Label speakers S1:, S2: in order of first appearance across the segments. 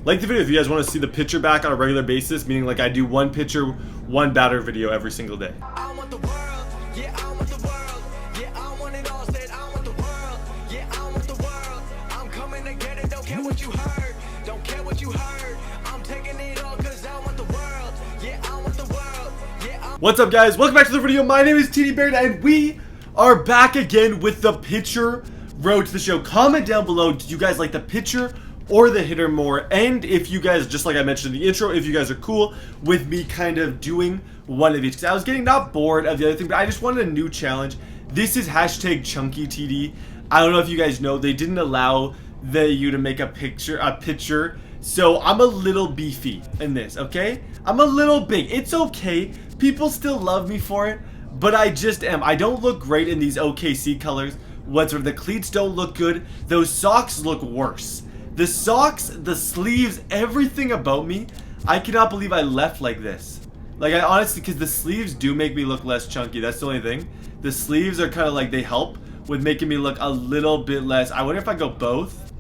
S1: Like the video if you guys want to see the pitcher back on a regular basis, meaning like I do one pitcher, one batter video every single day.
S2: I want the world, yeah, I want the world, yeah, I want it all, said I want the world, yeah, I want the world, I'm coming to get it, don't care what you heard, don't care what you heard, I'm taking it all cause I want the world, yeah, I want the world, yeah.
S1: What's up guys, welcome back to the video. My name is TDBarrett and we are back again with the pitcher road to the show. Comment down below, do you guys like the pitcher or the hitter more? And if you guys, just like I mentioned in the intro, if you guys are cool with me kind of doing one of each, because I was getting not bored of the other thing, but I just wanted a new challenge. This is hashtag chunky TD. I don't know if you guys know, they didn't allow you to make a pitcher, so I'm a little beefy in this, okay? I'm a little big. It's okay. People still love me for it, but I just am. I don't look great in these OKC colors whatsoever. The cleats don't look good. Those socks look worse. The socks, the sleeves, everything about me, I cannot believe I left like this. Like, I honestly, because the sleeves do make me look less chunky. That's the only thing. The sleeves are kind of like, they help with making me look a little bit less. I wonder if I go both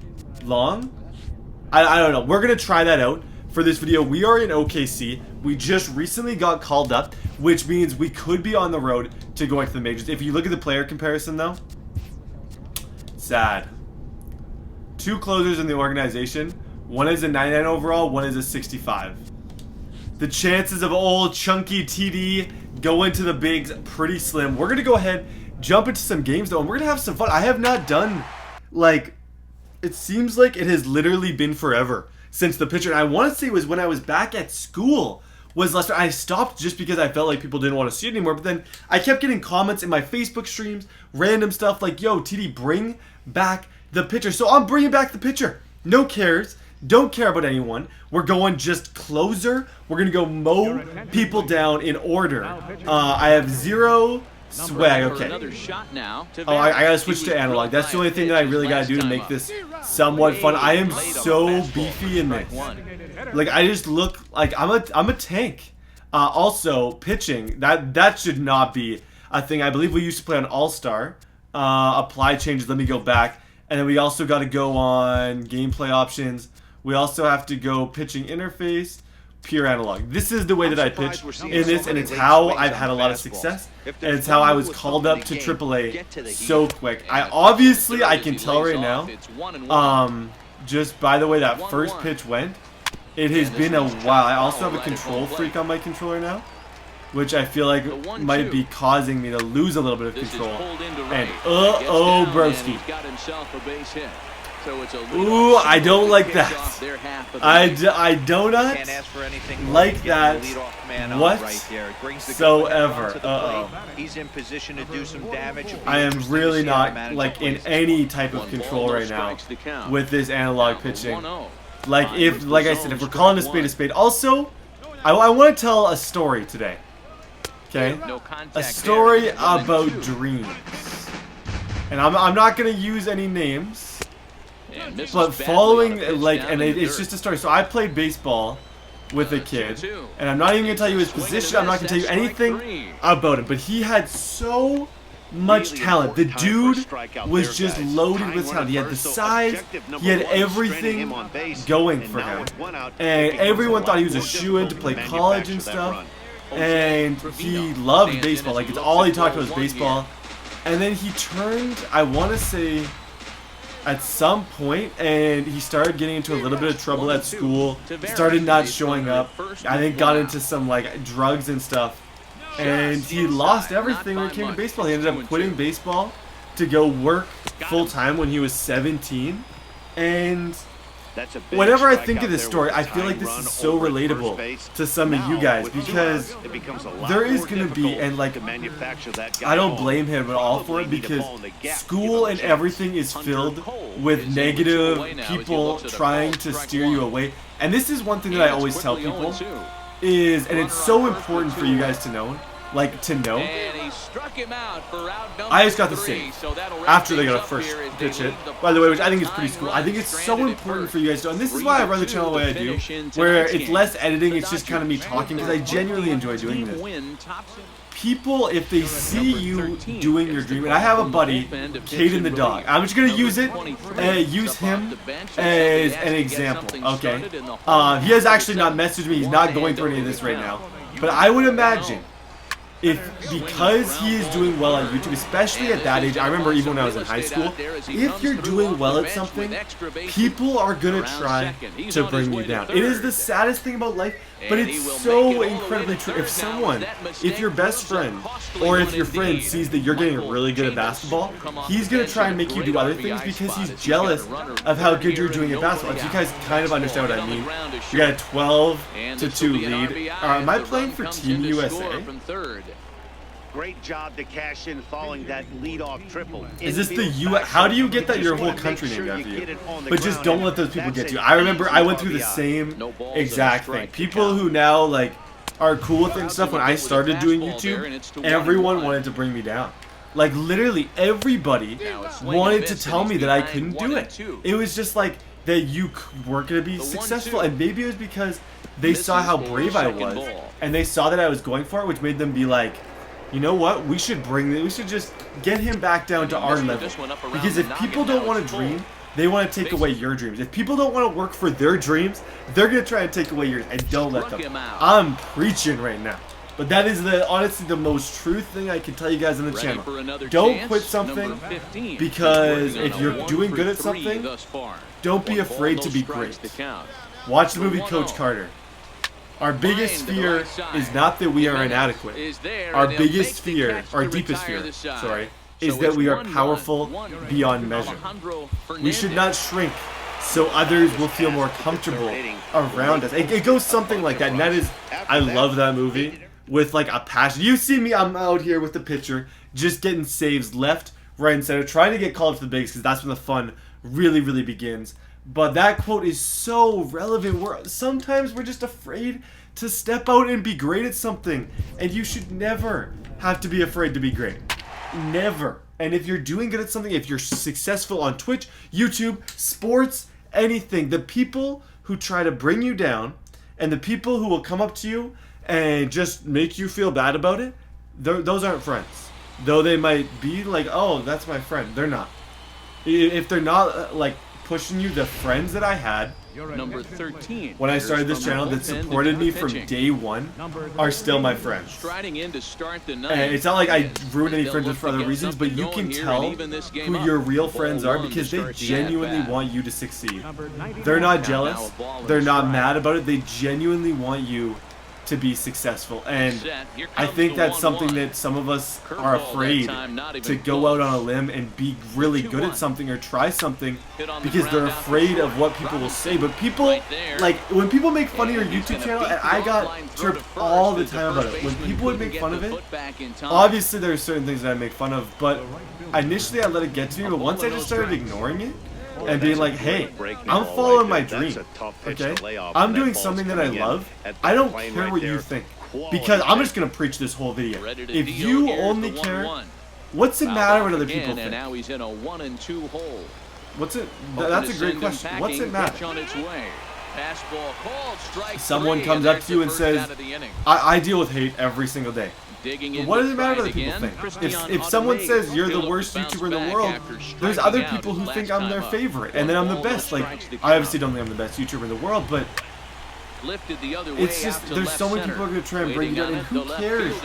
S1: long? I don't know. We're going to try that out for this video. We are in OKC. We just recently got called up, which means we could be on the road to going to the majors. If you look at the player comparison, though, sad. Two closers in the organization. One is a 99 overall, one is a 65. The chances of old chunky TD going to the bigs pretty slim. We're gonna go ahead, jump into some games though, and we're gonna have some fun. I have not done, like, it seems like it has literally been forever since the pitcher. And I want to say it was when I was back at school was last time. I stopped just because I felt like people didn't want to see it anymore. But then I kept getting comments in my Facebook streams, random stuff like, yo, TD, bring back the pitcher. So I'm bringing back the pitcher. No cares. Don't care about anyone. We're going just closer. We're going to go mow people down in order. I have zero swag. Okay. Oh, I got to switch to analog. That's the only thing that I really got to do to make this somewhat fun. I am so beefy in this. Like, I just look like I'm a tank. Also, pitching. That should not be a thing. I believe we used to play on All-Star. Apply changes. Let me go back. And then we also got to go on gameplay options. We also have to go pitching interface, pure analog. This is the way that I pitch in this, and it's how I've had a lot of success. And it's how I was called up to AAA so quick. I can tell right now, just by the way that first pitch went, it has been a while. I also have a control freak on my controller now, which I feel like might be causing me to lose a little bit of control. And uh-oh, broski. Ooh, I don't like that. I do not like that whatsoever. Uh-oh. I am really not, like, in any type of control right now with this analog pitching. Like, like I said, if we're calling a spade. Also, I want to tell a story today. Okay, a story about dreams, and I'm not gonna use any names, but following, like, and it's just a story. So I played baseball with a kid, and I'm not even gonna tell you his position. I'm not gonna tell you anything about him, but he had so much talent. The dude was just loaded with talent. He had the size, he had everything going for him, and everyone thought he was a shoo-in to play college and stuff. And he loved baseball. Like, it's all he talked about was baseball. And then he turned, I want to say, at some point, and he started getting into a little bit of trouble at school. Started not showing up. I think got into some, like, drugs and stuff. And he lost everything when it came to baseball. He ended up quitting baseball to go work full-time when he was 17. And whenever I think of this story, I feel like this is so relatable to some of you guys, because there is going to be, and like, I don't blame him at all for it, because school and everything is filled with negative people trying to steer you away. And this is one thing that I always tell people is, and it's so important for you guys to know, like to know.
S2: And he struck him out for out number
S1: I just got the
S2: 3,
S1: save
S2: so that'll wrap
S1: after they
S2: things
S1: got a
S2: up
S1: first
S2: here as
S1: pitch
S2: they
S1: hit.
S2: lead the
S1: By the way, which I think is
S2: 9
S1: pretty cool. I think it's so
S2: stranded at
S1: important
S2: first.
S1: for you guys to know. And this is why I run the channel the way I do, where it's less editing, it's just kind of me talking, because I genuinely enjoy doing this. People, if they see you doing your dream, and I have a buddy, Caden the dog. I'm just gonna use him as an example. Okay, he has actually not messaged me. He's not going through any of this right now. But I would imagine if, because he is doing well on YouTube, especially at that age, I remember even when I was in high school, if you're doing well at something, people are gonna try to bring you down. It is the saddest thing about life, but it's so incredibly true. If your best friend, or if your friend sees that you're getting really good at basketball, he's gonna try and make you do other things because he's jealous of how good you're doing at basketball. If you guys kind of understand what I mean, you got a 12-2 lead. Am I playing for Team USA?
S3: Great job to cash in following that leadoff triple.
S1: Is this the U.S.? How do you get that your whole country named after you? But just don't let those people get to you. I remember I went through the same exact thing. People who now like are cool with and stuff, when I started doing YouTube, everyone wanted to bring me down. Like literally everybody wanted to tell me that I couldn't do it. It was just like that you weren't going to be successful, and maybe it was because they saw how brave I was, and they saw that I was going for it, which made them be like, you know what? We should just get him back down to our level. Because if people don't want to dream, they want to take away your dreams. If people don't want to work for their dreams, they're going to try and take away yours, and don't let them. I'm preaching right now. But that is honestly the most true thing I can tell you guys on the channel. Don't quit something, because if you're doing good at something, don't be afraid to be great. Watch the movie Coach Carter. Our biggest fear is not that we are inadequate. Our biggest fear, our deepest fear, sorry, is that we are powerful beyond measure. We should not shrink so others will feel more comfortable around us. It goes something like that, and that is, I love that movie with like a passion. You see me, I'm out here with the pitcher, just getting saves left, right, and center, trying to get called up to the bigs, because that's when the fun really, really begins. But that quote is so relevant. Sometimes we're just afraid to step out and be great at something. And you should never have to be afraid to be great. Never. And if you're doing good at something, if you're successful on Twitch, YouTube, sports, anything, the people who try to bring you down and the people who will come up to you and just make you feel bad about it, those aren't friends. Though they might be like, oh, that's my friend. They're not. If they're not like pushing you, the friends that I had
S2: number 13
S1: when I started this channel that supported me from day one are still my friends.
S2: Striding in to start the ninth.
S1: And it's not like I ruined any friendships for other reasons, but you can tell who your real friends are because they genuinely want you to succeed. They're not jealous. They're not mad about it. They genuinely want you to be successful, and I think that's something that some of us are afraid to go out on a limb and be really good at something or try something because they're afraid of what people will say. But people, like, when people make fun of your YouTube channel, and I got chirped all the time about it, when people would make fun of it, obviously there are certain things that I make fun of, but initially I let it get to me, but once I just started ignoring it, and being like, hey, I'm following my dream, okay? I'm doing something that I love. I don't care what you think, because I'm just going to preach this whole video. If you only care, what's it matter what other people think?
S2: Now he's in a 1-2 hole.
S1: What's it? That's a great question. What's it matter? Someone comes up to you and says, I deal with hate every single day. But what does it matter what other people think? If someone says you're the worst YouTuber in the world, there's other people who think I'm their favorite, and then I'm the best. Like, I obviously don't think I'm the best YouTuber in the world, but it's just, there's so many people who are going to try and bring you down, and who cares?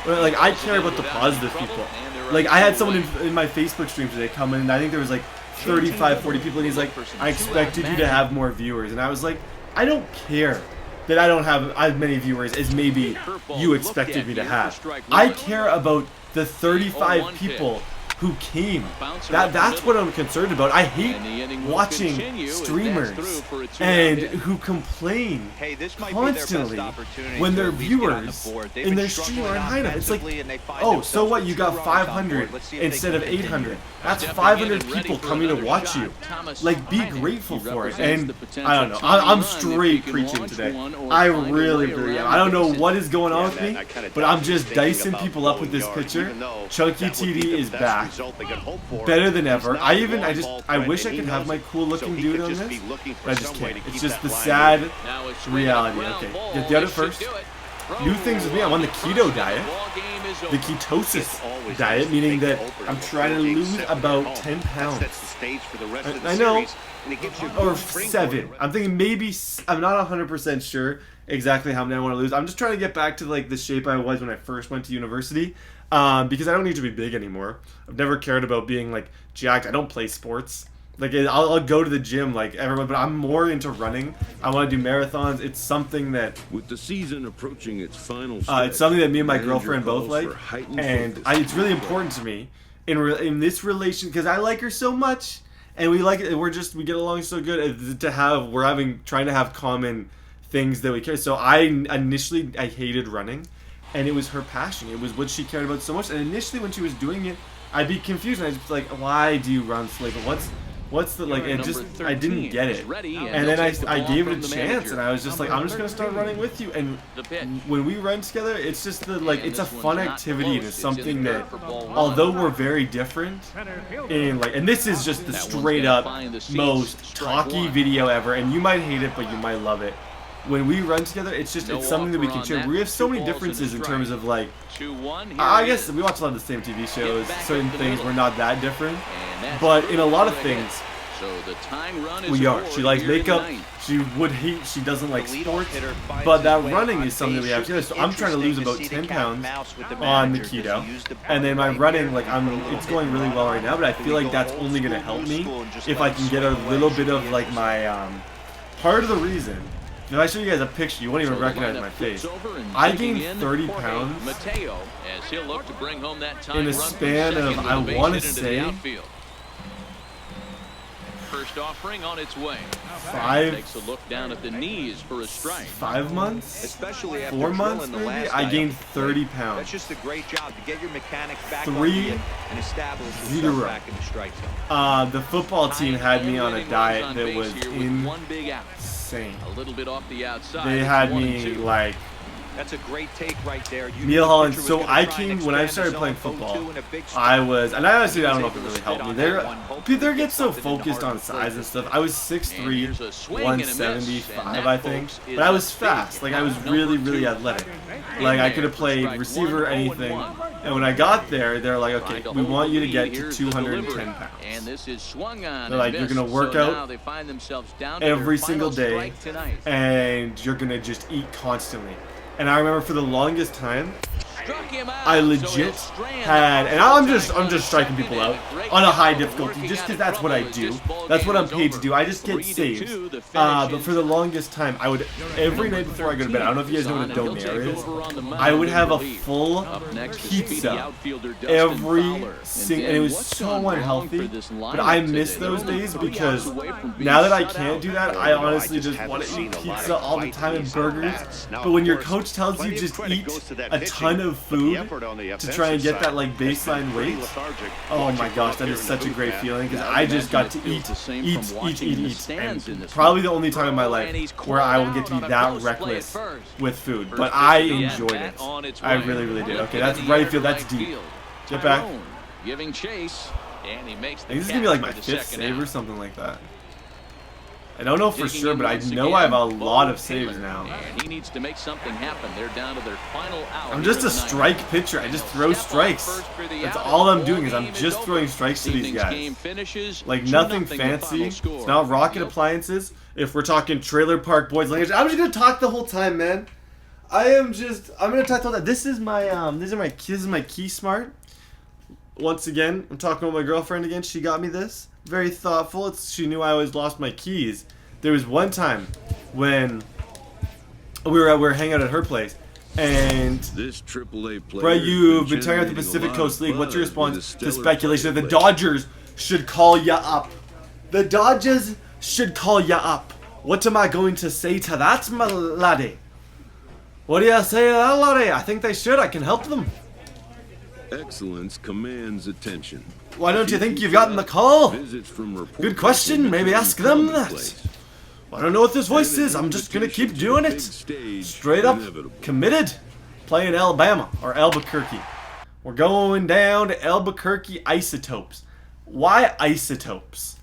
S1: Like, I care about the positive people. Like, I had someone in my Facebook stream today come in, and I think there was like 35, 40 people, and he's like, I expected you to have more viewers. And I was like, I don't care that I don't have as many viewers as maybe you expected me to have. I care about the 35 people who came. That's what I'm concerned about. I hate watching streamers and who complain constantly when their viewers in their stream are in high enough. It's like, oh, so what? You got 500 instead of 800. That's 500 people coming to watch you. Like, be grateful for it. And I don't know. I'm straight preaching today. I really am. I don't know what is going on with me, but I'm just dicing people up with this picture. Chunky TD is back, better than ever. I wish I could have my cool looking dude on this, but I just can't. It's just the sad reality. Okay, get the other first. New things with me, I'm on the keto diet, the ketosis diet, meaning that I'm trying to lose about 10 pounds. I know, or 7. I'm thinking maybe, I'm not 100% sure exactly how many I want to lose. I'm just trying to get back to like the shape I was when I first went to university, because I don't need to be big anymore. I've never cared about being like jacked. I don't play sports. Like, I'll go to the gym like everyone, but I'm more into running. I want to do marathons. It's something that,
S4: with the season approaching its final
S1: it's something that me and my girlfriend both like, and it's really important to me in this relation because I like her so much, and we like it. We get along so good to have. Trying to have common things that we care. So I hated running, and it was her passion. It was what she cared about so much. And initially, when she was doing it, I'd be confused. And I'd just be like, why do you run? Like, what's the, like, it just, I didn't get it. And then I gave it a chance, and I was just like, I'm just going to start running with you. And when we run together, it's just it's a fun activity, and it's something that, although we're very different in, like, and this is just the straight up most talky video ever, and you might hate it, but you might love it. When we run together, it's something that we can share. We have so many differences in terms of, like, I guess we watch a lot of the same TV shows. Certain things we're not that different, but in a lot of things, we are. She likes makeup. She doesn't like sports, but that running is something we have together. So I'm trying to lose about 10 pounds on the keto, and then my running, like, it's going really well right now, but I feel like that's only going to help me if I can get a little bit of, like, my, part of the reason. If I show you guys a picture, you won't even recognize my face. I gained 30 pounds in a span of, I want to say,
S5: First offering on its way.
S1: 5 months? Especially 4 months maybe? I gained 30 pounds.
S6: That's just a great job to get your mechanics back
S1: 3-0.
S6: and establish yourself back in the strike zone.
S1: The football team had me on a diet that was insane.
S5: A little bit off the outside.
S1: They had me like,
S6: that's a great take right there.
S1: Neil Holland. So I came when I started playing football. I was, and I honestly don't know if it really helped me. They get so focused on size and stuff. I was 6'3", 175, I think, but I was fast. Like, I was really, really athletic. Like, I could have played receiver, anything. And when I got there, they're like, okay, we want you to get to 210 pounds. They're like, you're gonna work out every single day, and you're gonna just eat constantly. And I remember for the longest time, I legit had, and I'm just striking people out on a high difficulty just because that's what I do. That's what I'm paid to do. I just get saves. But for the longest time, I would, every night before I go to bed, I don't know if you guys know what a donaire is, I would have a full pizza every single, and it was so unhealthy, but I miss those days because now that I can't do that, I honestly just want to eat pizza all the time and burgers. But when your coach tells you just eat a ton of food to try and get that, like, baseline weight, oh my gosh, that is such a great feeling because I just got to eat. And probably the only time in my life where I will get to be that reckless with food, but I enjoyed it. I really, really did. Okay, that's right field. That's deep. Get back.
S5: Giving chase, and he makes the
S1: I think this is gonna be like my 5th save or something like that. I don't know for sure, but I know I have a lot of saves now.
S5: And he needs to make something happen. They're down to their final hour.
S1: I'm just a strike pitcher. I just throw strikes. That's all I'm doing is I'm just throwing strikes to these guys. Like, nothing fancy. It's not rocket appliances. If we're talking trailer park boys language, I'm just gonna talk the whole time, man. I'm gonna talk the whole time. This is my Key Smart. Once again, I'm talking with my girlfriend again. She got me this. Very thoughtful. She knew I always lost my keys. There was one time when we were hanging out at her place, And
S4: This AAA player
S1: Brett, you've been
S4: has
S1: talking about the
S4: generating
S1: Pacific
S4: a lot
S1: Coast
S4: of
S1: League. What's your
S4: buzz with
S1: response
S4: his
S1: to
S4: stellar
S1: speculation that the
S4: play.
S1: Dodgers should call ya up? The Dodgers should call ya up. What am I going to say to that, my laddie? What do you say to that, laddie? I think they should. I can help them.
S4: Excellence commands attention.
S1: Why don't you think you've gotten the call?
S4: Visits from
S1: Good question. Maybe ask them that. I don't know what this voice is. I'm just gonna keep doing it. Straight up, committed. Playing Alabama or Albuquerque. We're going down to Albuquerque Isotopes. Why isotopes?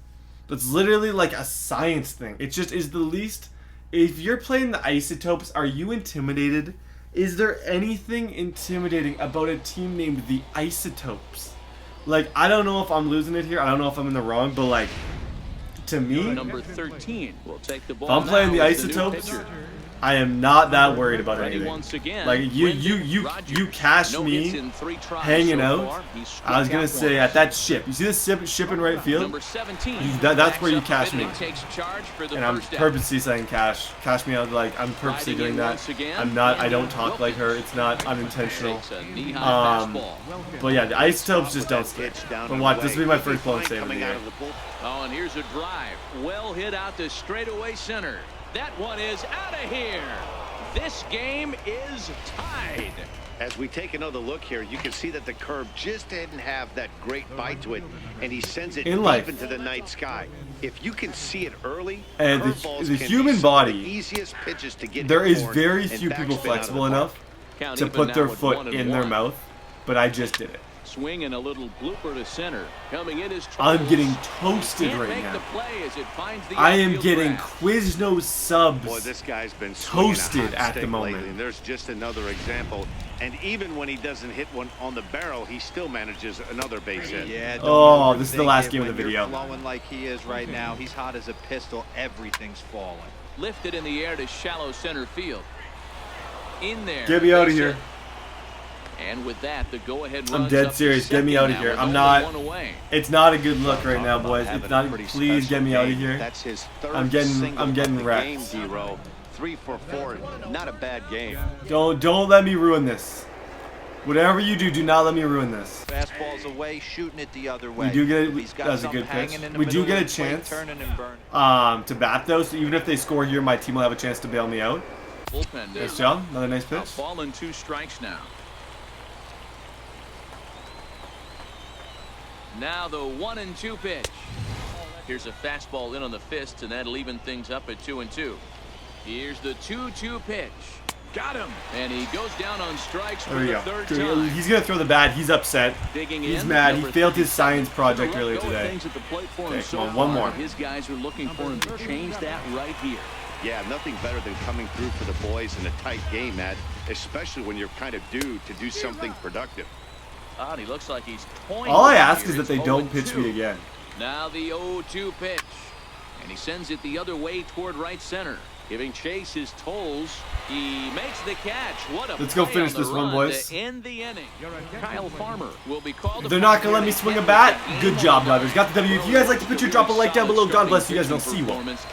S1: That's literally like a science thing. It just is the least. If you're playing the Isotopes, are you intimidated? Is there anything intimidating about a team named the Isotopes? Like, I don't know if I'm losing it here. I don't know if I'm in the wrong, but like, to me,
S5: Number 13 will take the ball.
S1: if I'm playing the
S5: now as
S1: Isotopes,
S5: new pitcher.
S1: I am not that worried about
S5: Ready
S1: anything.
S5: once again.
S1: Like you cash
S5: No
S1: me
S5: hits in 3 tries
S1: hanging
S5: so
S1: out.
S5: far. He struck
S1: I was gonna
S5: out
S1: say
S5: once.
S1: at that ship. You see this ship in right field?
S5: Number 17.
S1: That's where you
S5: backs up
S1: cash
S5: a bit
S1: me.
S5: and takes charge for the
S1: And I'm
S5: first out.
S1: purposely saying cash me out. Like I'm purposely
S5: Riding
S1: doing
S5: in
S1: that.
S5: once again.
S1: I'm not. I don't talk like her. It's not unintentional.
S5: Takes a knee-high fastball.
S1: But yeah, the Isotopes just don't stick. But what? This will be my first blown save of the year.
S5: Oh, and here's a drive. Well hit out to straightaway center. That one is out of here. This game is tied.
S3: As we take another look here, you can see that the curve just didn't have that great bite to it, and he sends it
S1: In
S3: deep
S1: life.
S3: into the night sky. If you can see it early,
S1: And
S3: curveballs
S1: the
S3: can
S1: human
S3: be some of
S1: body,
S3: the easiest pitches to get
S1: there
S3: hit
S1: is
S3: for
S1: very
S3: and
S1: few people
S3: backspin out of the
S1: flexible
S3: park.
S1: enough
S5: Count
S1: to
S5: even
S1: put
S5: now
S1: their
S5: with
S1: foot in their
S5: 1-1.
S1: mouth, but I just did it.
S5: Swing and a little blooper to center. Coming in is
S1: I'm
S5: Troubles.
S1: getting toasted
S5: Can't
S1: right
S5: make
S1: now.
S5: the play as it finds the
S1: I am
S5: outfield
S1: getting
S5: grab.
S1: Quiznos subs.
S3: Boy, this guy's been swinging a
S1: Toasted
S3: hot
S1: at
S3: stick
S1: the moment.
S3: lately, and there's just another example. And even when he doesn't hit one on the barrel, he still manages another base hit.
S7: Yeah,
S1: Oh, this is the last game of the video.
S7: Flowing like he is right now. He's hot as a pistol. Everything's falling.
S5: Lifted in the air to shallow center field. In there.
S1: Get me out of
S5: base
S1: here.
S5: hit. And with that, the go-ahead
S1: I'm
S5: runs
S1: dead
S5: up to
S1: serious. Get me
S5: second
S1: out of
S5: now
S1: here.
S5: with
S1: I'm
S5: only
S1: not.
S5: one away.
S1: It's not a good look right now, boys.
S3: Having
S1: It's
S3: a
S1: not.
S3: pretty
S1: Please get me out of
S3: special game.
S1: here.
S3: That's his third
S1: I'm getting
S3: single of the
S1: wrecked.
S3: game, D-Row. 3 for 4. Not a bad game.
S1: Don't let me ruin this. Whatever you do, do not let me ruin this.
S7: Fastball's away, shooting it the other way.
S1: We do get.
S7: He's got
S1: That was a
S7: something
S1: good
S7: hanging
S1: pitch.
S7: in the
S1: We do
S7: middle
S1: get a
S7: of the plate,
S1: chance.
S7: turning and burning.
S1: To bat though, so even if they score here, my team will have a chance to bail me out.
S5: Bullpen
S1: Nice
S5: down.
S1: job. Another nice
S5: A
S1: pitch.
S5: ball and 2 strikes now. Now the 1-2 pitch. Here's a fastball in on the fist, and that'll even things up at 2-2. Here's the 2-2 pitch. Got him. And he goes down on strikes
S1: There
S5: for
S1: we
S5: the
S1: go.
S5: third time.
S1: He's gonna throw the bat. He's upset.
S5: Digging
S1: He's
S5: in,
S1: mad. He
S5: number
S1: failed his
S5: 37.
S1: science project
S5: Took a
S1: earlier
S5: rough go at
S1: today.
S5: things at the plate for him
S1: Okay,
S5: so
S1: come on, one
S5: far.
S1: more.
S5: His guys are looking for him to change that right here.
S3: Yeah, nothing better than coming through for the boys in a tight game, Matt, especially when you're kind of due to do something productive.
S5: And he looks like he's toying.
S1: All I
S5: with it
S1: ask
S5: here.
S1: is that they
S5: It's
S1: don't pitch me
S5: 0-2.
S1: again.
S5: Now the 0-2 pitch. And he sends it the other way toward right center. Giving chase his tolls. He makes the catch. What a
S1: Let's go
S5: play
S1: finish
S5: on the
S1: this one,
S5: run
S1: boys.
S5: to end the inning. Kyle Farmer will be called.
S1: If they're not gonna let me swing a bat, good job, Dodgers. Got the W. If you guys like the picture, drop a like down below. God bless you guys, and I'll see you all next time.